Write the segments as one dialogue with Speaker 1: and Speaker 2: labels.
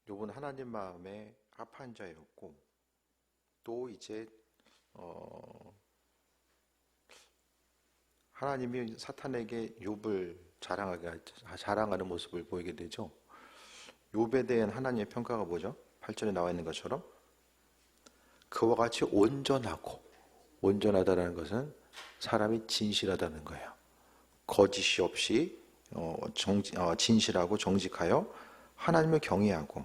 Speaker 1: 욥은 하나님 마음에 합한 자였고, 또 이제 하나님이 사탄에게 욥을 자랑하는 모습을 보이게 되죠. 욥에 대한 하나님의 평가가 뭐죠? 8절에 나와 있는 것처럼 그와 같이 온전하다는 것은 사람이 진실하다는 거예요. 거짓이 없이 진실하고 정직하여 하나님을 경외하고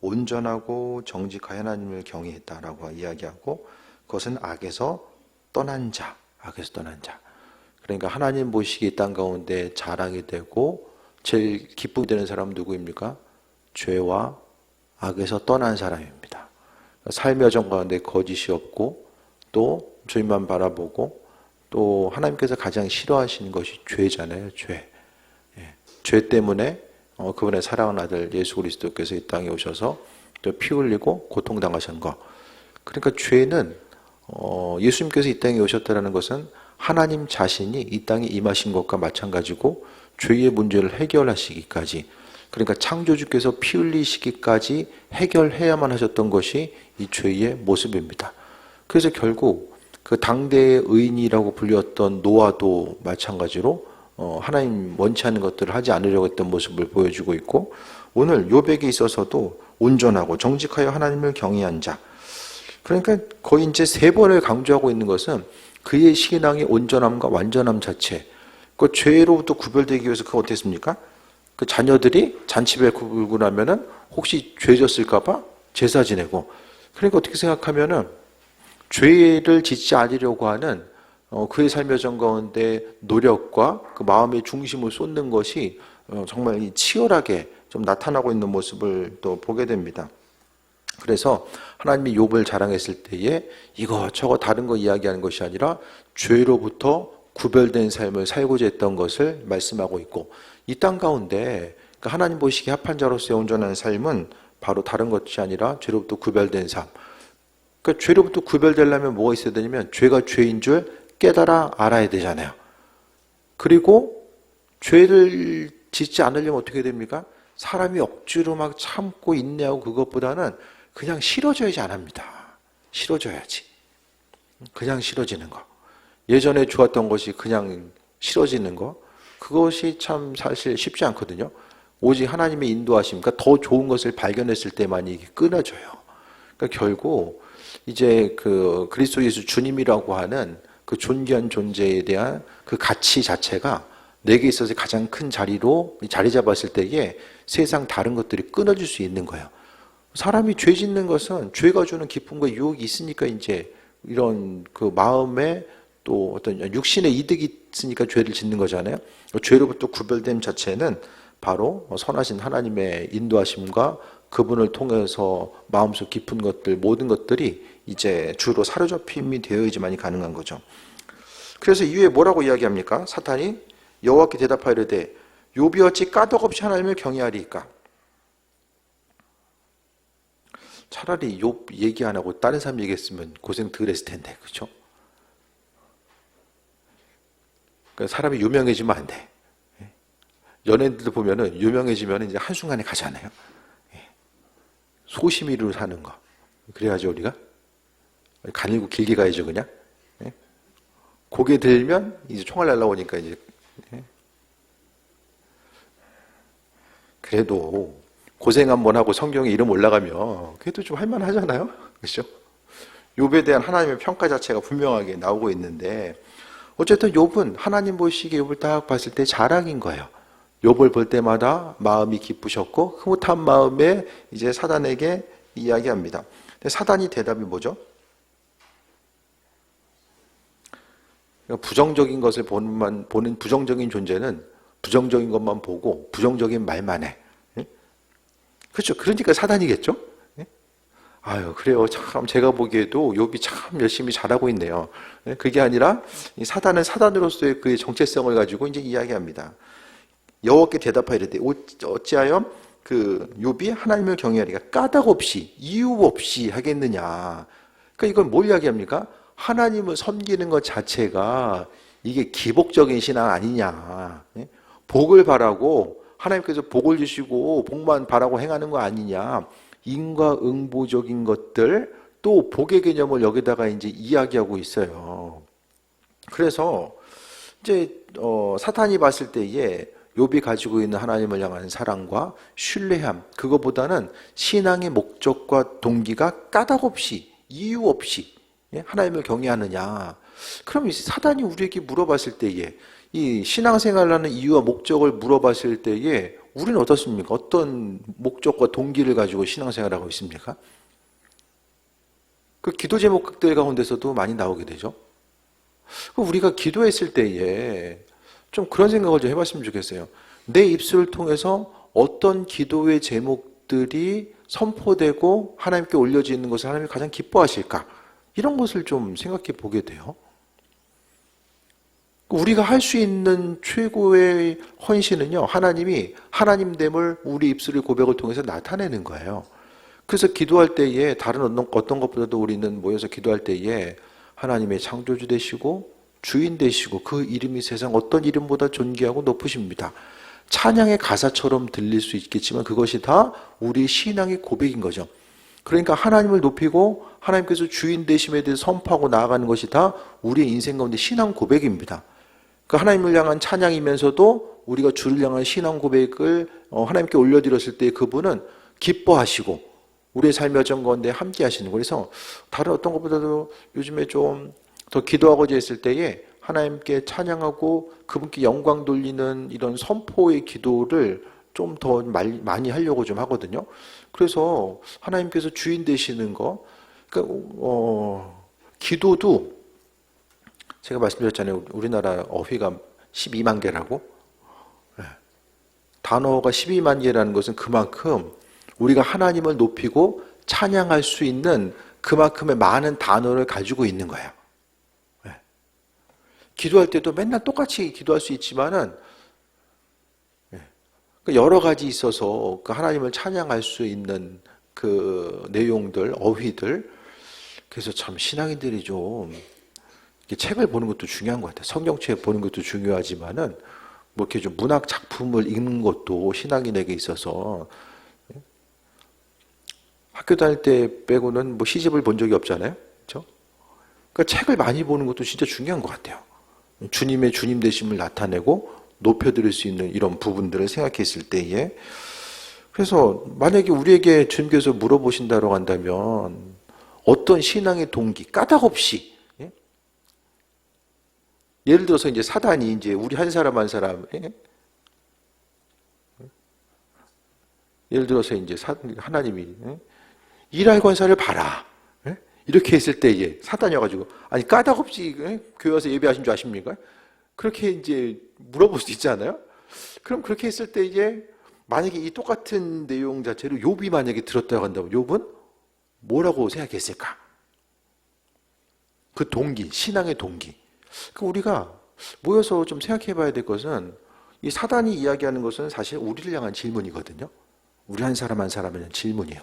Speaker 1: 온전하고 정직하여 하나님을 경외했다라고 이야기하고, 그것은 악에서 떠난 자. 그러니까 하나님 보시기에 이 땅 가운데 자랑이 되고 제일 기쁨이 되는 사람은 누구입니까? 죄와 악에서 떠난 사람입니다. 삶의 여정 가운데 거짓이 없고 또 주님만 바라보고, 또 하나님께서 가장 싫어하시는 것이 죄잖아요. 죄 때문에 그분의 사랑하는 아들 예수 그리스도께서 이 땅에 오셔서 또 피 흘리고 고통당하신 것. 그러니까 죄는 예수님께서 이 땅에 오셨다는 것은 하나님 자신이 이 땅에 임하신 것과 마찬가지고, 죄의 문제를 해결하시기까지, 그러니까 창조주께서 피 흘리시기까지 해결해야만 하셨던 것이 이 죄의 모습입니다. 그래서 결국 그 당대의 의인이라고 불렸던 노아도 마찬가지로 하나님 원치 않는 것들을 하지 않으려고 했던 모습을 보여주고 있고, 오늘 욥에게 있어서도 온전하고 정직하여 하나님을 경외한 자. 그러니까 거의 이제 세 번을 강조하고 있는 것은 그의 신앙의 온전함과 완전함 자체. 그 죄로부터 구별되기 위해서 그거 어땠습니까? 그 자녀들이 잔치배 굴고 나면은 혹시 죄 졌을까봐 제사 지내고. 그러니까 어떻게 생각하면은 죄를 짓지 않으려고 하는 그의 삶의 여정 가운데 노력과 그 마음의 중심을 쏟는 것이 정말 치열하게 좀 나타나고 있는 모습을 또 보게 됩니다. 그래서 하나님이 욥을 자랑했을 때에 이거저거 다른 거 이야기하는 것이 아니라 죄로부터 구별된 삶을 살고자 했던 것을 말씀하고 있고, 이 땅 가운데 하나님 보시기에 합한 자로서의 온전한 삶은 바로 다른 것이 아니라 죄로부터 구별된 삶. 그러니까 죄로부터 구별되려면 뭐가 있어야 되냐면 죄가 죄인 줄 깨달아 알아야 되잖아요. 그리고 죄를 짓지 않으려면 어떻게 됩니까? 사람이 억지로 막 참고 인내하고 그것보다는 그냥 싫어져야지 안 합니다. 싫어져야지. 그냥 싫어지는 거. 예전에 좋았던 것이 그냥 싫어지는 거. 그것이 참 사실 쉽지 않거든요. 오직 하나님의 인도하심, 그러니까 더 좋은 것을 발견했을 때만 이게 끊어져요. 그러니까 결국 이제 그 그리스도 예수 주님이라고 하는 그 존귀한 존재에 대한 그 가치 자체가 내게 있어서 가장 큰 자리로 자리 잡았을 때에 세상 다른 것들이 끊어질 수 있는 거예요. 사람이 죄 짓는 것은 죄가 주는 기쁨과 유혹이 있으니까 이제 이런 그 마음에 또 어떤 육신의 이득이 있으니까 죄를 짓는 거잖아요. 죄로부터 구별됨 자체는 바로 선하신 하나님의 인도하심과 그분을 통해서 마음속 깊은 것들, 모든 것들이 이제 주로 사로잡힘이 되어야지만이 가능한 거죠. 그래서 이후에 뭐라고 이야기합니까? 사탄이 여호와께 대답하이르되 욥이 어찌 까닭없이 하나님을 경외하리이까? 차라리 욥 얘기 안 하고 다른 사람 얘기했으면 고생 덜 했을 텐데, 그렇죠? 그러니까 사람이 유명해지면 안 돼. 연예인들도 보면은 유명해지면 이제 한순간에 가잖아요. 소심이로 사는 거. 그래야죠, 우리가. 가늘고 길게 가야죠, 그냥. 고개 들면 이제 총알 날라오니까 이제. 그래도 고생 한번 하고 성경에 이름 올라가면 그래도 좀 할만하잖아요. 그렇죠? 욥에 대한 하나님의 평가 자체가 분명하게 나오고 있는데, 어쨌든 욥은 하나님 보시기에 욥을 딱 봤을 때 자랑인 거예요. 욥을 볼 때마다 마음이 기쁘셨고 흐뭇한 마음에 이제 사단에게 이야기합니다. 근데 사단이 대답이 뭐죠? 부정적인 것을 보는 부정적인 존재는 부정적인 것만 보고 부정적인 말만 해. 그렇죠? 그러니까 사단이겠죠? 아유, 그래요. 참 제가 보기에도 욥이 참 열심히 잘하고 있네요. 그게 아니라 사단은 사단으로서의 그의 정체성을 가지고 이제 이야기합니다. 여호와께 대답하이르되 어찌하여 그 욥이 하나님을 경외하리가 까닭 없이 이유 없이 하겠느냐. 그러니까 이건 뭘 이야기합니까? 하나님을 섬기는 것 자체가 이게 기복적인 신앙 아니냐. 복을 바라고 하나님께서 복을 주시고 복만 바라고 행하는 거 아니냐. 인과응보적인 것들, 또 복의 개념을 여기다가 이제 이야기하고 있어요. 그래서 이제 사탄이 봤을 때에 욥이 가지고 있는 하나님을 향한 사랑과 신뢰함, 그거보다는 신앙의 목적과 동기가 까닭없이, 이유 없이 하나님을 경외하느냐. 그럼 이 사단이 우리에게 물어봤을 때에, 이 신앙생활을 하는 이유와 목적을 물어봤을 때에 우리는 어떻습니까? 어떤 목적과 동기를 가지고 신앙생활을 하고 있습니까? 그 기도 제목들 가운데서도 많이 나오게 되죠. 우리가 기도했을 때에 좀 그런 생각을 좀 해봤으면 좋겠어요. 내 입술을 통해서 어떤 기도의 제목들이 선포되고 하나님께 올려지는 것을 하나님이 가장 기뻐하실까? 이런 것을 좀 생각해 보게 돼요. 우리가 할 수 있는 최고의 헌신은요, 하나님이 하나님됨을 우리 입술의 고백을 통해서 나타내는 거예요. 그래서 기도할 때에 다른 어떤 것보다도 우리는 모여서 기도할 때에 하나님의 창조주 되시고 주인 되시고 그 이름이 세상 어떤 이름보다 존귀하고 높으십니다. 찬양의 가사처럼 들릴 수 있겠지만 그것이 다 우리 신앙의 고백인 거죠. 그러니까 하나님을 높이고 하나님께서 주인 되심에 대해서 선포하고 나아가는 것이 다 우리의 인생 가운데 신앙 고백입니다. 그 하나님을 향한 찬양이면서도 우리가 주를 향한 신앙 고백을 하나님께 올려드렸을 때 그분은 기뻐하시고 우리의 삶의 여정 가운데 함께 하시는 거예요. 그래서 다른 어떤 것보다도 요즘에 좀 더 기도하고자 했을 때에 하나님께 찬양하고 그분께 영광 돌리는 이런 선포의 기도를 좀 더 많이 하려고 좀 하거든요. 그래서 하나님께서 주인 되시는 거, 그러니까 기도도 제가 말씀드렸잖아요. 우리나라 어휘가 12만 개라고. 단어가 12만 개라는 것은 그만큼 우리가 하나님을 높이고 찬양할 수 있는 그만큼의 많은 단어를 가지고 있는 거예요. 기도할 때도 맨날 똑같이 기도할 수 있지만은 여러 가지 있어서 그 하나님을 찬양할 수 있는 그 내용들, 어휘들. 그래서 참 신앙인들이 좀 책을 보는 것도 중요한 것 같아요. 성경책 보는 것도 중요하지만은 뭐 이렇게 좀 문학 작품을 읽는 것도 신앙인에게 있어서 학교 다닐 때 빼고는 뭐 시집을 본 적이 없잖아요. 그렇죠? 그러니까 책을 많이 보는 것도 진짜 중요한 것 같아요. 주님의 주님 되심을 나타내고 높여드릴 수 있는 이런 부분들을 생각했을 때에, 그래서 만약에 우리에게 주님께서 물어보신다고 한다면 어떤 신앙의 동기, 까닭 없이, 예를 들어서 이제 사단이 이제 우리 한 사람 한 사람, 예를 들어서 이제 하나님이 일할 권사를 봐라, 이렇게 했을 때에 사단이어가지고, 아니 까닭 없이 교회 와서 예배하신 줄 아십니까? 그렇게 이제 물어볼 수 있잖아요. 그럼 그렇게 했을 때에 만약에 이 똑같은 내용 자체로 욥이 만약에 들었다고 한다면 욥은 뭐라고 생각했을까? 그 동기, 신앙의 동기. 우리가 모여서 좀 생각해 봐야 될 것은, 이 사단이 이야기하는 것은 사실 우리를 향한 질문이거든요. 우리 한 사람 한 사람에 대한 질문이에요.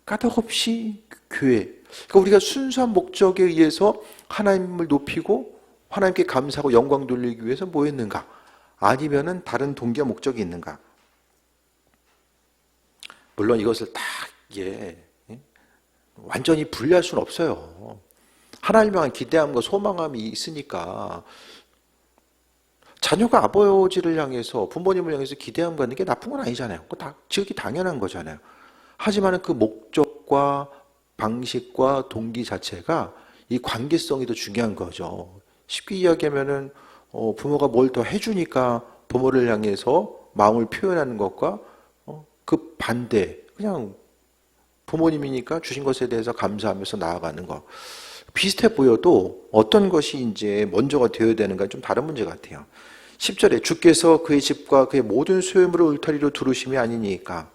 Speaker 1: 까닭 없이 교회. 그러니까 우리가 순수한 목적에 의해서 하나님을 높이고 하나님께 감사하고 영광 돌리기 위해서 뭐 했는가? 아니면은 다른 동기와 목적이 있는가? 물론 이것을 다 완전히 분리할 수는 없어요. 하나님을 향한 기대함과 소망함이 있으니까 자녀가 아버지를 향해서, 부모님을 향해서 기대함 갖는 게 나쁜 건 아니잖아요. 그거 다 지극히 당연한 거잖아요. 하지만 그 목적과 방식과 동기 자체가 이 관계성이 더 중요한 거죠. 쉽게 이야기하면은 부모가 뭘 더 해주니까 부모를 향해서 마음을 표현하는 것과 그 반대, 그냥 부모님이니까 주신 것에 대해서 감사하면서 나아가는 것. 비슷해 보여도 어떤 것이 이제 먼저가 되어야 되는가 좀 다른 문제 같아요. 10절에 주께서 그의 집과 그의 모든 소유물을 울타리로 두르심이 아니니까.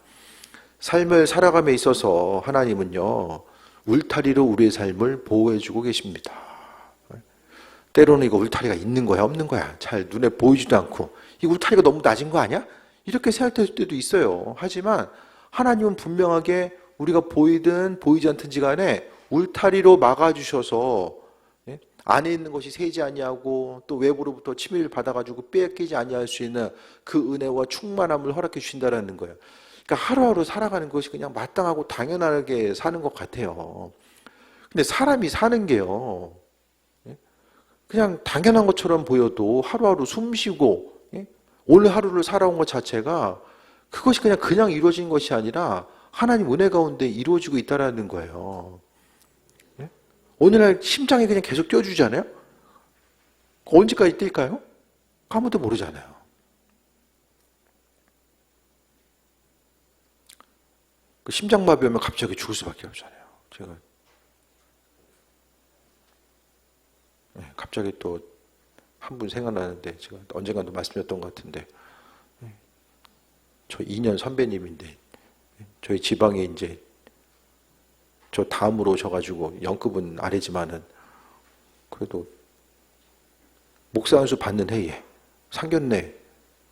Speaker 1: 삶을 살아감에 있어서 하나님은요, 울타리로 우리의 삶을 보호해주고 계십니다. 때로는 이거 울타리가 있는 거야, 없는 거야? 잘 눈에 보이지도 않고, 이 울타리가 너무 낮은 거 아니야? 이렇게 생각될 때도 있어요. 하지만 하나님은 분명하게 우리가 보이든 보이지 않든지 간에 울타리로 막아주셔서 안에 있는 것이 새지 아니하고 또 외부로부터 침입을 받아가지고 빼앗기지 아니할 수 있는 그 은혜와 충만함을 허락해 주신다라는 거예요. 그러니까 하루하루 살아가는 것이 그냥 마땅하고 당연하게 사는 것 같아요. 근데 사람이 사는 게요, 그냥 당연한 것처럼 보여도 하루하루 숨 쉬고 오늘 하루를 살아온 것 자체가 그것이 그냥 이루어진 것이 아니라 하나님 은혜 가운데 이루어지고 있다라는 거예요. 오늘날 심장에 그냥 계속 뛰어주잖아요. 언제까지 뛸까요? 아무도 모르잖아요. 그 심장마비 오면 갑자기 죽을 수밖에 없잖아요. 제가 갑자기 또 한 분 생각나는데 제가 언젠가도 말씀드렸던 것 같은데 저 2년 선배님인데 저희 지방에 이제 저 다음으로 오셔가지고 연급은 아래지만은 그래도 목사 안수 받는 해에 상견례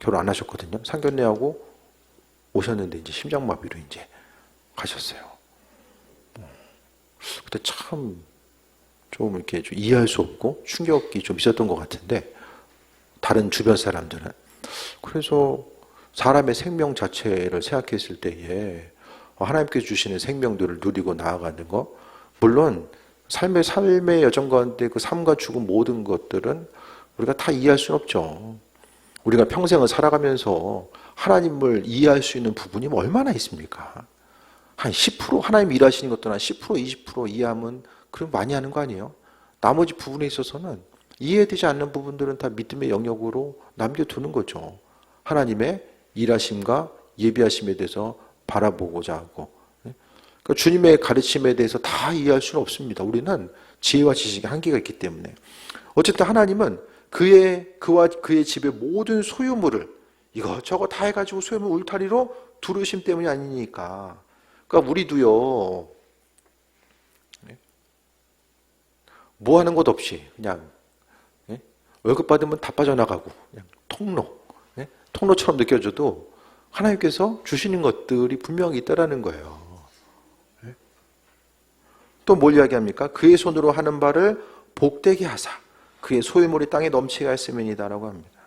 Speaker 1: 결혼 안 하셨거든요. 상견례하고 오셨는데 이제 심장마비로 이제 가셨어요. 그때 참 좀 이렇게 좀 이해할 수 없고 충격이 좀 있었던 것 같은데 다른 주변 사람들은 그래서 사람의 생명 자체를 생각했을 때에 하나님께서 주시는 생명들을 누리고 나아가는 것, 물론 삶의 여정 가운데 그 삶과 죽음 모든 것들은 우리가 다 이해할 수는 없죠. 우리가 평생을 살아가면서 하나님을 이해할 수 있는 부분이 얼마나 있습니까? 한 10% 하나님 일하시는 것도 한 10%, 20% 이해하면 그럼 많이 하는 거 아니에요? 나머지 부분에 있어서는 이해되지 않는 부분들은 다 믿음의 영역으로 남겨두는 거죠. 하나님의 일하심과 예비하심에 대해서 바라보고자 하고, 그러니까 주님의 가르침에 대해서 다 이해할 수는 없습니다. 우리는 지혜와 지식의 한계가 있기 때문에. 어쨌든 하나님은 그와 그의 집의 모든 소유물을 이것저것 다 해가지고 소유물 울타리로 두르심 때문이 아니니까. 그러니까 우리도요, 뭐 하는 것 없이 그냥 월급 받으면 다 빠져나가고 그냥 통로처럼 느껴져도 하나님께서 주시는 것들이 분명히 있다라는 거예요. 또 뭘 이야기합니까? 그의 손으로 하는 바를 복되게 하사 그의 소유물이 땅에 넘치게 하였음이니다라고 합니다.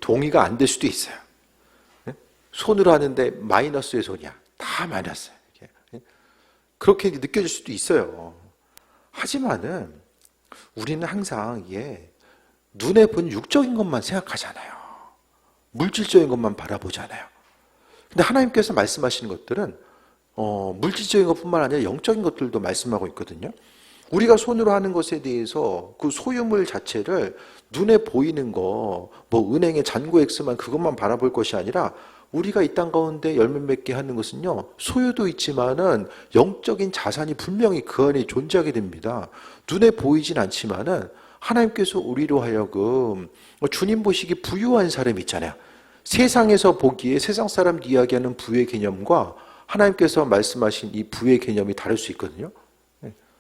Speaker 1: 동의가 안 될 수도 있어요. 손으로 하는데 마이너스의 손이야. 다 마이너스야. 그렇게 느껴질 수도 있어요. 하지만은 우리는 항상 눈에 본 육적인 것만 생각하잖아요. 물질적인 것만 바라보잖아요. 근데 하나님께서 말씀하시는 것들은 물질적인 것뿐만 아니라 영적인 것들도 말씀하고 있거든요. 우리가 손으로 하는 것에 대해서 그 소유물 자체를 눈에 보이는 거, 뭐 은행의 잔고액수만 그것만 바라볼 것이 아니라 우리가 이 땅 가운데 열매 맺게 하는 것은요, 소유도 있지만은 영적인 자산이 분명히 그 안에 존재하게 됩니다. 눈에 보이진 않지만은 하나님께서 우리로 하여금 주님 보시기 부유한 사람이 있잖아요. 세상에서 보기에 세상 사람 이야기하는 부의 개념과 하나님께서 말씀하신 이 부의 개념이 다를 수 있거든요.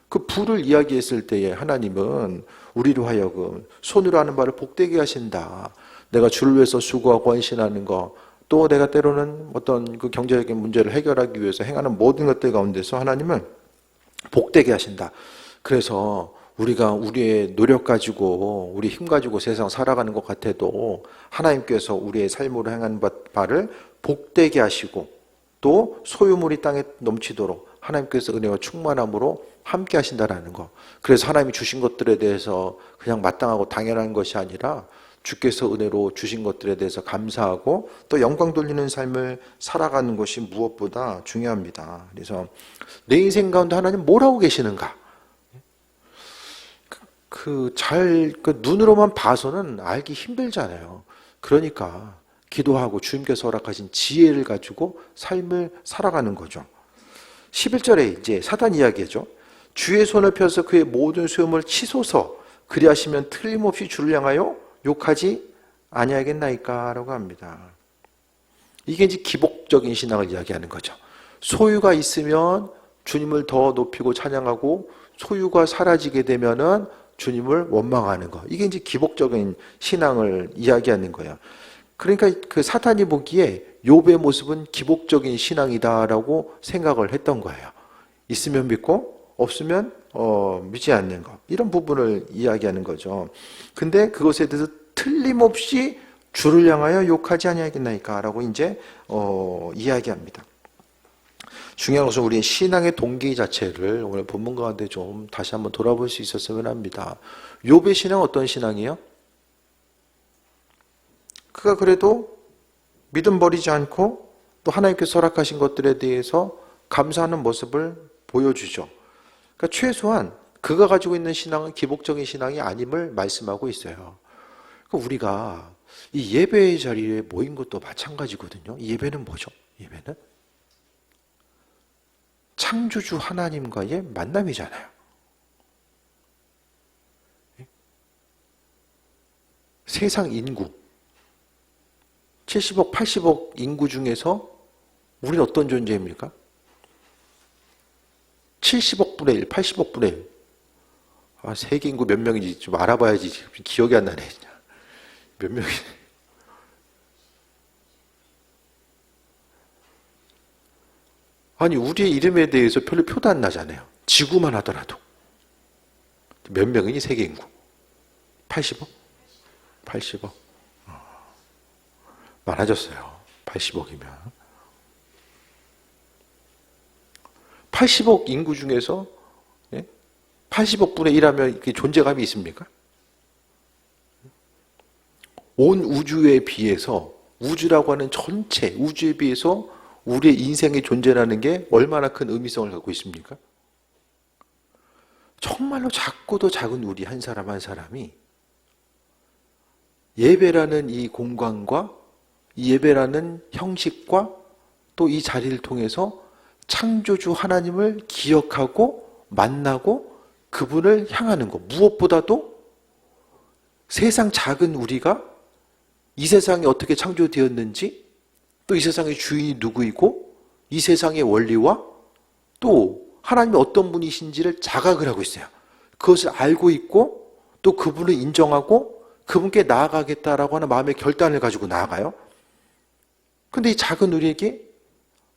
Speaker 1: 그 부를 이야기했을 때에 하나님은 우리로 하여금 손으로 하는 바를 복되게 하신다. 내가 주를 위해서 수고하고 헌신하는 거, 또 내가 때로는 어떤 그 경제적인 문제를 해결하기 위해서 행하는 모든 것들 가운데서 하나님은 복되게 하신다. 그래서 우리가 우리의 노력 가지고 우리 힘 가지고 세상 살아가는 것 같아도 하나님께서 우리의 삶으로 행한 바를 복되게 하시고 또 소유물이 땅에 넘치도록 하나님께서 은혜와 충만함으로 함께 하신다라는 거. 그래서 하나님이 주신 것들에 대해서 그냥 마땅하고 당연한 것이 아니라 주께서 은혜로 주신 것들에 대해서 감사하고 또 영광 돌리는 삶을 살아가는 것이 무엇보다 중요합니다. 그래서 내 인생 가운데 하나님 뭘 하고 계시는가? 눈으로만 봐서는 알기 힘들잖아요. 그러니까 기도하고 주님께서 허락하신 지혜를 가지고 삶을 살아가는 거죠. 11절에 이제 사단 이야기죠. 주의 손을 펴서 그의 모든 수염을 치소서 그리하시면 틀림없이 주를 향하여 욕하지 아니하겠나이까 라고 합니다. 이게 이제 기복적인 신앙을 이야기하는 거죠. 소유가 있으면 주님을 더 높이고 찬양하고 소유가 사라지게 되면은 주님을 원망하는 거. 이게 이제 기복적인 신앙을 이야기하는 거예요. 그러니까 그 사탄이 보기에 욥의 모습은 기복적인 신앙이다라고 생각을 했던 거예요. 있으면 믿고 없으면 믿지 않는 것, 이런 부분을 이야기하는 거죠. 근데 그것에 대해서 틀림없이 주를 향하여 욕하지 아니하겠나이까 라고 이제 이야기합니다. 중요한 것은 우리의 신앙의 동기 자체를 오늘 본문 가운데 좀 다시 한번 돌아볼 수 있었으면 합니다. 욥의 신앙은 어떤 신앙이에요? 그가 그래도 믿음 버리지 않고 또 하나님께서 허락하신 것들에 대해서 감사하는 모습을 보여주죠. 그러니까 최소한 그가 가지고 있는 신앙은 기복적인 신앙이 아님을 말씀하고 있어요. 그러니까 우리가 이 예배의 자리에 모인 것도 마찬가지거든요. 예배는 뭐죠? 예배는 창조주 하나님과의 만남이잖아요. 세상 인구 70억, 80억 인구 중에서 우리는 어떤 존재입니까? 70억 분의 1, 80억 분의 1. 세계 인구 몇 명인지 좀 알아봐야지. 기억이 안 나네. 몇 명이. 아니, 우리의 이름에 대해서 별로 표도 안 나잖아요. 지구만 하더라도. 몇 명이니, 세계 인구? 80억? 80억. 많아졌어요. 80억이면. 80억 인구 중에서 80억 분의 1하면 존재감이 있습니까? 온 우주에 비해서, 우주라고 하는 전체 우주에 비해서 우리의 인생의 존재라는 게 얼마나 큰 의미성을 갖고 있습니까? 정말로 작고도 작은 우리 한 사람 한 사람이 예배라는 이 공간과 이 예배라는 형식과 또 이 자리를 통해서 창조주 하나님을 기억하고 만나고 그분을 향하는 것. 무엇보다도 세상 작은 우리가 이 세상이 어떻게 창조되었는지, 또 이 세상의 주인이 누구이고, 이 세상의 원리와 또 하나님이 어떤 분이신지를 자각을 하고 있어요. 그것을 알고 있고 또 그분을 인정하고 그분께 나아가겠다라고 하는 마음의 결단을 가지고 나아가요. 근데 이 작은 우리에게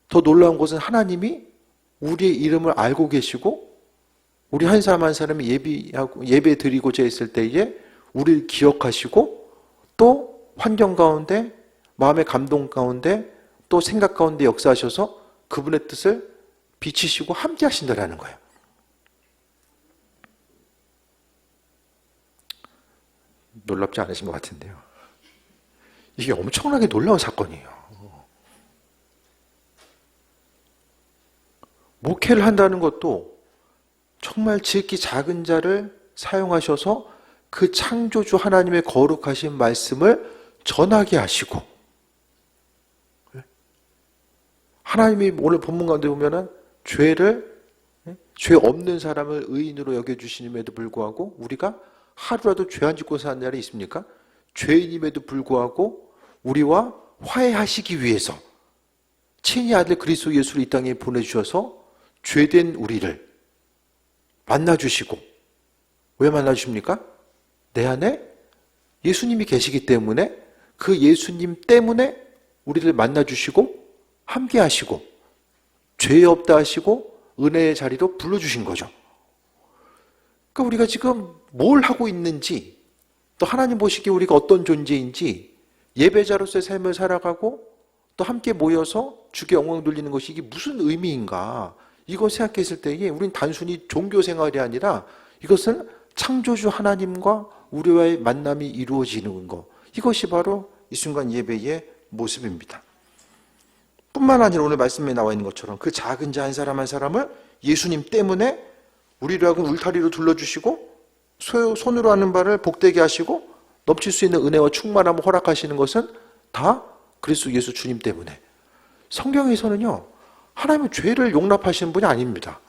Speaker 1: 더 놀라운 것은 하나님이 우리의 이름을 알고 계시고 우리 한 사람 한 사람이 예배 드리고자 했을 때에 우리를 기억하시고 또 환경 가운데 마음의 감동 가운데 또 생각 가운데 역사하셔서 그분의 뜻을 비치시고 함께 하신다라는 거예요. 놀랍지 않으신 것 같은데요. 이게 엄청나게 놀라운 사건이에요. 목회를 한다는 것도 정말 지극히 작은 자를 사용하셔서 그 창조주 하나님의 거룩하신 말씀을 전하게 하시고, 하나님이 오늘 본문 가운데 보면은 죄 없는 사람을 의인으로 여겨주시님에도 불구하고 우리가 하루라도 죄 안 짓고 사는 날이 있습니까? 죄인임에도 불구하고 우리와 화해하시기 위해서 친히 아들 그리스도 예수를 이 땅에 보내주셔서 죄된 우리를 만나주시고, 왜 만나주십니까? 내 안에 예수님이 계시기 때문에 그 예수님 때문에 우리를 만나주시고 함께 하시고 죄 없다 하시고 은혜의 자리로 불러주신 거죠. 그러니까 우리가 지금 뭘 하고 있는지, 또 하나님 보시기에 우리가 어떤 존재인지, 예배자로서의 삶을 살아가고 또 함께 모여서 주께 영광 돌리는 것이 이게 무슨 의미인가, 이거 생각했을 때에 우리는 단순히 종교 생활이 아니라 이것은 창조주 하나님과 우리와의 만남이 이루어지는 것, 이것이 바로 이 순간 예배의 모습입니다. 뿐만 아니라 오늘 말씀에 나와 있는 것처럼 그 작은 자 한 사람 한 사람을 예수님 때문에 우리를 하고 울타리로 둘러주시고 손으로 하는 바를 복되게 하시고 넘칠 수 있는 은혜와 충만함을 허락하시는 것은 다 그리스도 예수 주님 때문에. 성경에서는요, 하나님은 죄를 용납하시는 분이 아닙니다.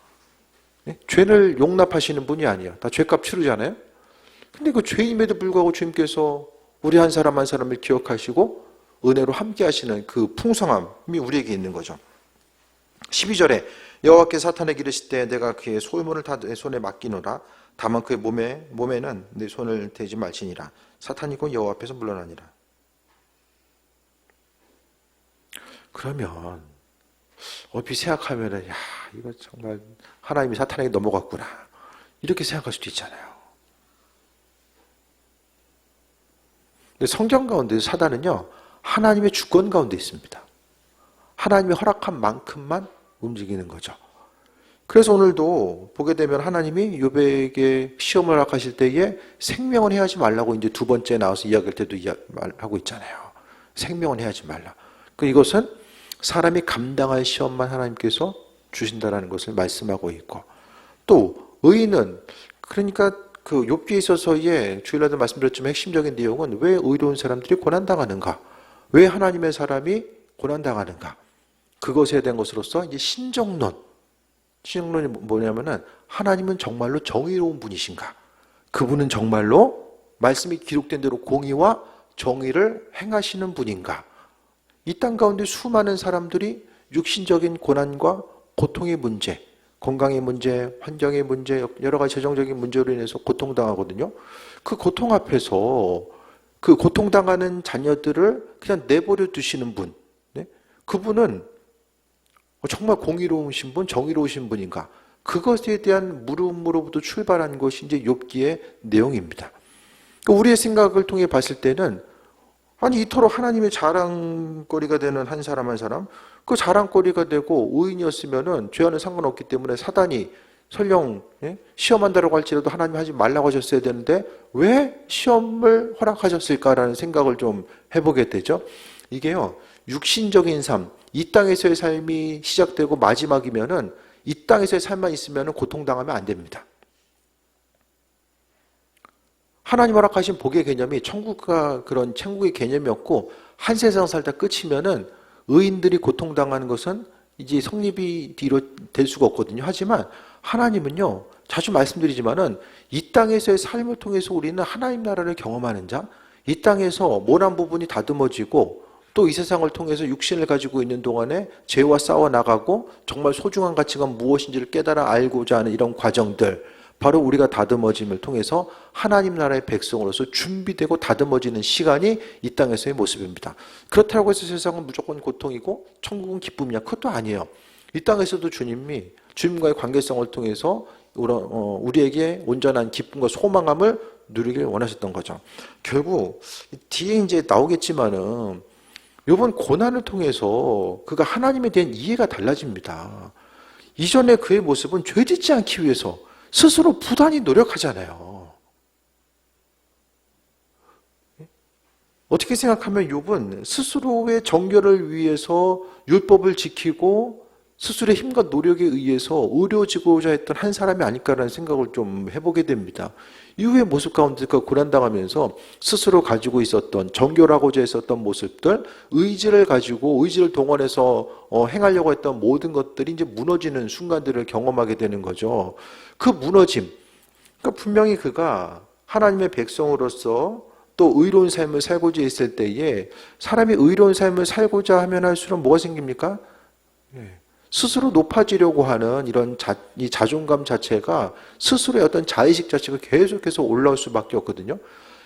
Speaker 1: 죄를 용납하시는 분이 아니에요. 다 죄값 치르잖아요. 근데 그 죄임에도 불구하고 주님께서 우리 한 사람 한 사람을 기억하시고 은혜로 함께 하시는 그 풍성함이 우리에게 있는 거죠. 12절에 여호와께서 사탄에게 이르실 때 내가 그의 소유물을 다 내 손에 맡기노라. 다만 그의 몸에는 내 손을 대지 말지니라. 사탄이 곧 여호와 앞에서 물러나니라. 그러면 얼핏 생각하면은, 야, 이거 정말 하나님이 사탄에게 넘어갔구나. 이렇게 생각할 수도 있잖아요. 근데 성경 가운데 사단은요, 하나님의 주권 가운데 있습니다. 하나님이 허락한 만큼만 움직이는 거죠. 그래서 오늘도 보게 되면 하나님이 욥에게 시험을 허락하실 때에 생명은 해하지 말라고 이제 두 번째 나와서 이야기할 때도 하고 있잖아요. 생명은 해하지 말라. 이것은 사람이 감당할 시험만 하나님께서 주신다라는 것을 말씀하고 있고, 또 의인은, 그러니까 그 욥기에 있어서의 주일날도 말씀드렸지만 핵심적인 내용은 왜 의로운 사람들이 고난당하는가, 왜 하나님의 사람이 고난당하는가, 그것에 대한 것으로서 이제 신정론이 뭐냐면은 하나님은 정말로 정의로운 분이신가, 그분은 정말로 말씀이 기록된 대로 공의와 정의를 행하시는 분인가. 이 땅 가운데 수많은 사람들이 육신적인 고난과 고통의 문제, 건강의 문제, 환경의 문제, 여러 가지 재정적인 문제로 인해서 고통당하거든요. 그 고통 앞에서 그 고통당하는 자녀들을 그냥 내버려 두시는 분, 네? 그분은 정말 공의로우신 분, 정의로우신 분인가? 그것에 대한 물음으로부터 출발한 것이 이제 욥기의 내용입니다. 우리의 생각을 통해 봤을 때는, 아니 이토록 하나님의 자랑거리가 되는 한 사람 한 사람, 그 자랑거리가 되고 의인이었으면은 죄와는 상관없기 때문에 사단이 설령 시험한다라고 할지라도 하나님 하지 말라고 하셨어야 되는데 왜 시험을 허락하셨을까라는 생각을 좀 해보게 되죠. 이게요, 육신적인 삶, 이 땅에서의 삶이 시작되고 마지막이면은 이 땅에서의 삶만 있으면은 고통당하면 안 됩니다. 하나님 허락하신 복의 개념이 천국과 그런 천국의 개념이었고, 한 세상 살다 끝이면은 의인들이 고통당하는 것은 이제 성립이 뒤로 될 수가 없거든요. 하지만 하나님은요, 자주 말씀드리지만은 이 땅에서의 삶을 통해서 우리는 하나님 나라를 경험하는 자, 이 땅에서 모난 부분이 다듬어지고 또 이 세상을 통해서 육신을 가지고 있는 동안에 죄와 싸워 나가고 정말 소중한 가치가 무엇인지를 깨달아 알고자 하는 이런 과정들, 바로 우리가 다듬어짐을 통해서 하나님 나라의 백성으로서 준비되고 다듬어지는 시간이 이 땅에서의 모습입니다. 그렇다고 해서 세상은 무조건 고통이고 천국은 기쁨이냐? 그것도 아니에요. 이 땅에서도 주님과의 관계성을 통해서 우리에게 온전한 기쁨과 소망함을 누리길 원하셨던 거죠. 결국 뒤에 이제 나오겠지만은 이번 고난을 통해서 그가 하나님에 대한 이해가 달라집니다. 이전에 그의 모습은 죄짓지 않기 위해서 스스로 부단히 노력하잖아요. 어떻게 생각하면 욥은 스스로의 정결을 위해서 율법을 지키고 스스로의 힘과 노력에 의해서 의로워지고자 했던 한 사람이 아닐까라는 생각을 좀 해보게 됩니다. 이후의 모습 가운데 그 고난당하면서 스스로 가지고 있었던 정결하고자 했었던 모습들, 의지를 가지고 의지를 동원해서 행하려고 했던 모든 것들이 이제 무너지는 순간들을 경험하게 되는 거죠. 그 무너짐, 그러니까 분명히 그가 하나님의 백성으로서 또 의로운 삶을 살고자 했을 때에, 사람이 의로운 삶을 살고자 하면 할수록 뭐가 생깁니까? 스스로 높아지려고 하는 이 자존감 자체가, 스스로의 어떤 자의식 자체가 계속해서 올라올 수밖에 없거든요.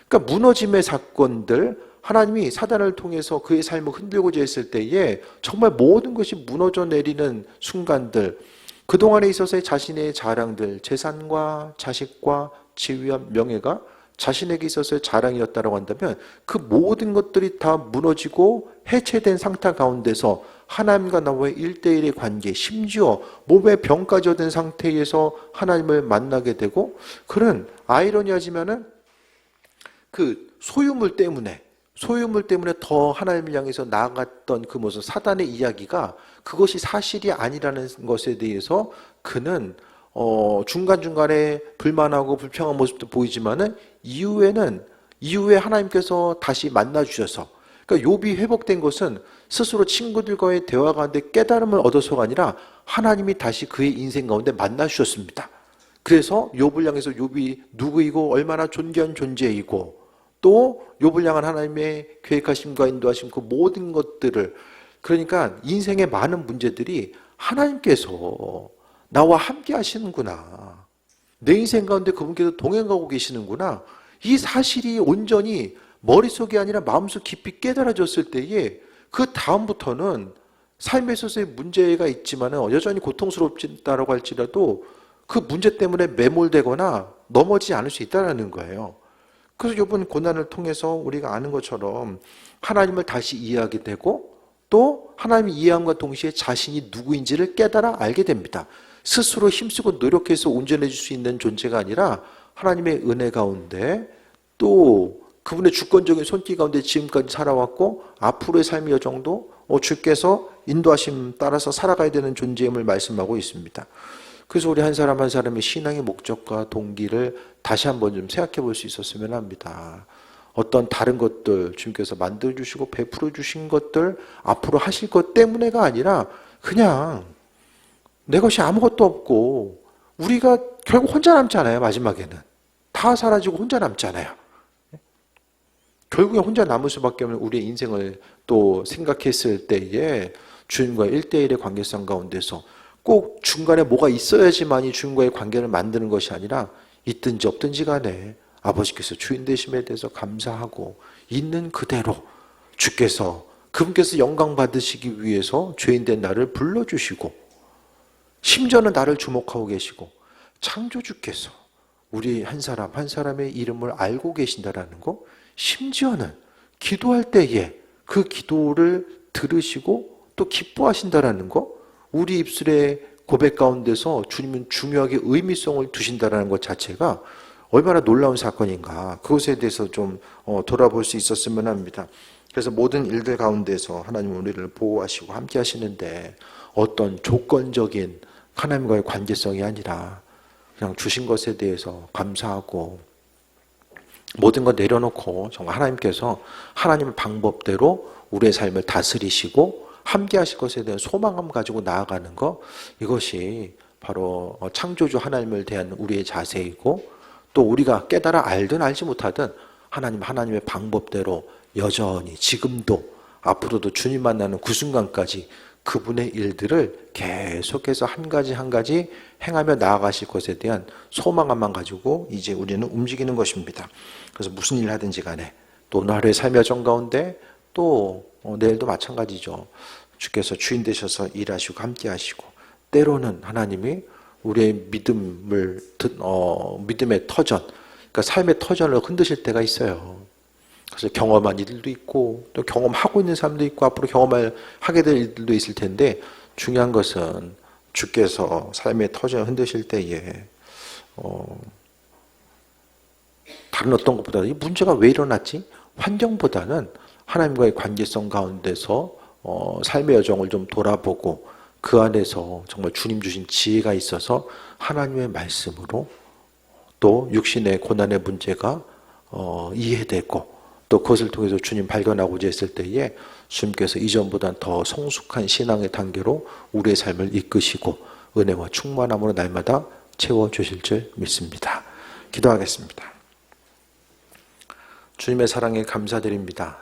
Speaker 1: 그러니까 무너짐의 사건들, 하나님이 사단을 통해서 그의 삶을 흔들고자 했을 때에 정말 모든 것이 무너져 내리는 순간들, 그동안에 있어서의 자신의 자랑들, 재산과 자식과 지위와 명예가 자신에게 있어서의 자랑이었다고 한다면 그 모든 것들이 다 무너지고 해체된 상태 가운데서 하나님과 나와의 1대1의 관계, 심지어 몸에 병까지 얻은 상태에서 하나님을 만나게 되고, 그런 아이러니하지만은 그 소유물 때문에 더 하나님을 향해서 나아갔던 그 모습, 사단의 이야기가 그것이 사실이 아니라는 것에 대해서 그는 중간중간에 불만하고 불평한 모습도 보이지만은 이후에 하나님께서 다시 만나 주셔서, 그러니까 욥이 회복된 것은 스스로 친구들과의 대화 가운데 깨달음을 얻어서가 아니라 하나님이 다시 그의 인생 가운데 만나 주셨습니다. 그래서 욥을 향해서 욥이 누구이고 얼마나 존귀한 존재이고, 또 욥을 향한 하나님의 계획하심과 인도하심, 그 모든 것들을, 그러니까 인생의 많은 문제들이 하나님께서 나와 함께 하시는구나, 내 인생 가운데 그분께서 동행하고 계시는구나, 이 사실이 온전히 머릿속이 아니라 마음속 깊이 깨달아졌을 때에 그 다음부터는 삶에 있어서의 문제가 있지만 여전히 고통스럽다라고 할지라도 그 문제 때문에 매몰되거나 넘어지지 않을 수 있다는 거예요. 그래서 이번 고난을 통해서 우리가 아는 것처럼 하나님을 다시 이해하게 되고 또 하나님을 이해함과 동시에 자신이 누구인지를 깨달아 알게 됩니다. 스스로 힘쓰고 노력해서 온전해질 수 있는 존재가 아니라 하나님의 은혜 가운데 또 그분의 주권적인 손길 가운데 지금까지 살아왔고 앞으로의 삶의 여정도 주께서 인도하심 따라서 살아가야 되는 존재임을 말씀하고 있습니다. 그래서 우리 한 사람 한 사람의 신앙의 목적과 동기를 다시 한번 좀 생각해 볼 수 있었으면 합니다. 어떤 다른 것들 주님께서 만들어주시고 베풀어 주신 것들 앞으로 하실 것 때문에가 아니라 그냥 내 것이 아무것도 없고 우리가 결국 혼자 남잖아요. 마지막에는 다 사라지고 혼자 남잖아요. 결국에 혼자 남을 수밖에 없는 우리의 인생을 또 생각했을 때에 주님과의 1대1의 관계성 가운데서 꼭 중간에 뭐가 있어야지만이 주님과의 관계를 만드는 것이 아니라 있든지 없든지 간에 아버지께서 주인 되심에 대해서 감사하고 있는 그대로 주께서 그분께서 영광 받으시기 위해서 죄인된 나를 불러주시고 심지어는 나를 주목하고 계시고 창조주께서 우리 한 사람 한 사람의 이름을 알고 계신다라는 거, 심지어는 기도할 때에 그 기도를 들으시고 또 기뻐하신다라는 거, 우리 입술의 고백 가운데서 주님은 중요하게 의미성을 두신다라는 것 자체가 얼마나 놀라운 사건인가, 그것에 대해서 좀 돌아볼 수 있었으면 합니다. 그래서 모든 일들 가운데서 하나님은 우리를 보호하시고 함께 하시는데 어떤 조건적인 하나님과의 관계성이 아니라 그냥 주신 것에 대해서 감사하고 모든 것 내려놓고 정말 하나님께서 하나님의 방법대로 우리의 삶을 다스리시고 함께 하실 것에 대한 소망감 가지고 나아가는 것, 이것이 바로 창조주 하나님을 대한 우리의 자세이고 또 우리가 깨달아 알든 알지 못하든 하나님의 방법대로 여전히 지금도 앞으로도 주님 만나는 그 순간까지 그분의 일들을 계속해서 한 가지 한 가지 행하며 나아가실 것에 대한 소망감만 가지고 이제 우리는 움직이는 것입니다. 그래서 무슨 일을 하든지 간에 또 오늘 하루의 삶의 여정 가운데 또 내일도 마찬가지죠. 주께서 주인 되셔서 일하시고 함께 하시고 때로는 하나님이 우리의 믿음의 터전, 그러니까 삶의 터전을 흔드실 때가 있어요. 그래서 경험한 이들도 있고 또 경험하고 있는 사람도 있고 앞으로 하게 될 일들도 있을 텐데 중요한 것은 주께서 삶의 터전을 흔드실 때에 다른 어떤 것보다 이 문제가 왜 일어났지? 환경보다는 하나님과의 관계성 가운데서 삶의 여정을 좀 돌아보고 그 안에서 정말 주님 주신 지혜가 있어서 하나님의 말씀으로 또 육신의 고난의 문제가 이해되고 또 그것을 통해서 주님 발견하고자 했을 때에 주님께서 이전보다 더 성숙한 신앙의 단계로 우리의 삶을 이끄시고 은혜와 충만함으로 날마다 채워주실 줄 믿습니다. 기도하겠습니다. 주님의 사랑에 감사드립니다.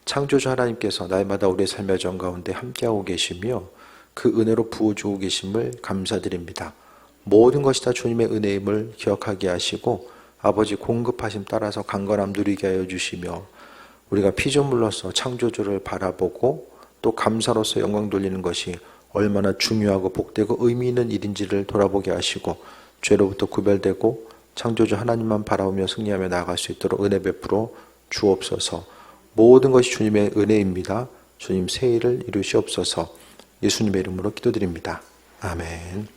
Speaker 1: 창조주 하나님께서 날마다 우리의 삶의 여정 가운데 함께하고 계시며 그 은혜로 부어주고 계심을 감사드립니다. 모든 것이 다 주님의 은혜임을 기억하게 하시고 아버지 공급하심 따라서 강건함 누리게 하여 주시며 우리가 피조물로서 창조주를 바라보고 또 감사로서 영광 돌리는 것이 얼마나 중요하고 복되고 의미 있는 일인지를 돌아보게 하시고 죄로부터 구별되고 창조주 하나님만 바라보며 승리하며 나아갈 수 있도록 은혜 베풀어 주옵소서. 모든 것이 주님의 은혜입니다. 주님 새 일을 이루시옵소서. 예수님의 이름으로 기도드립니다. 아멘.